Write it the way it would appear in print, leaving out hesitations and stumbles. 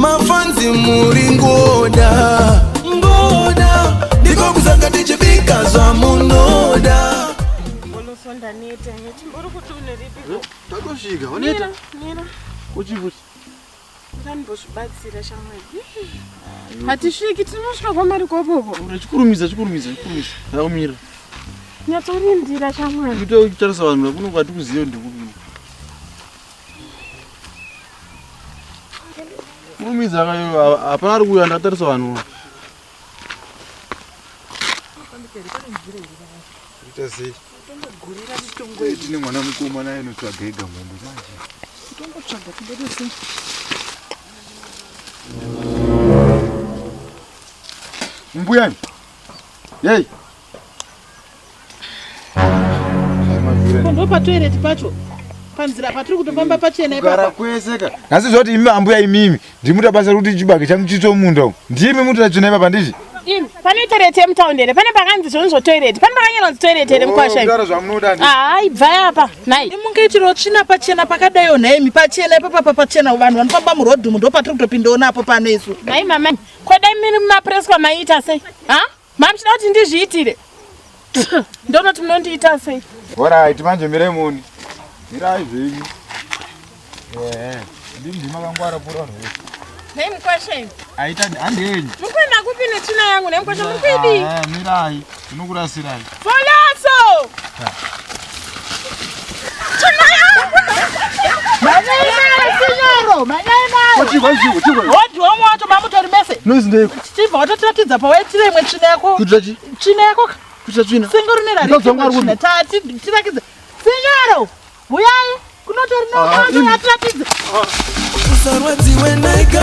mafanzi muri ngoda ngoda ndiko kusanga tichibika zva munoda unosonda neta ngeti uri kuti une ripi takosvika oneta nina uchibuti ndanimbozvibatsira shamwari hatisviki tinosvika kwamari kwapopo chikurumidza aumira nyatsorindira shamwari kuita uchitarisa vanhu vakunonga hatikuziva ndikupi kurumidza akayo hapana ari kuuya ndatarisa vanhu ita sei tine mwana mukoma naye notsvaga ega mombe manje kutongotsvaga timbodose mbuyani yei ndo patoireti pacho panzira patiri kutofamba pachena ipara kweseka nhasi zvoti imi ambuya imimi ndimuta basa kuti chibage changu chitomunda umu ndimi muti tachona ipa pandizvi imi pane toilet yemutaundi here pane pakanzi zvonizvo toilet pane pakanyanonzi toilet here mukwasha zvamunoda hai bva apa nai mungaitirawo tsvina pachena pakadaiwo nhaimi pachena ipapa pachena vanhu vanofamba murodhumu ndo patiri kutopindawo napo panesu nai mama kodai miri mumapreswa maita sei mamuchida kuti ndizviitire ndonoti munondiita sei oraiti manje miremoni mirai zvenyu ndimakangwara pura nei mukwasheni aita handenyu mukuenda kupi netsvina yangu nei mukwasha mukwidi mirai tinokurasirai folaso tsvina yangu hodhiwomo wacho mamutori mese chibva watotiratidza pawaitira imwe tsvina yako tsvina yako kuita tsvina singoruneraritsvina tirakidze sinyaro buyai kunotori nomato yatiratidze usarwadziwe naika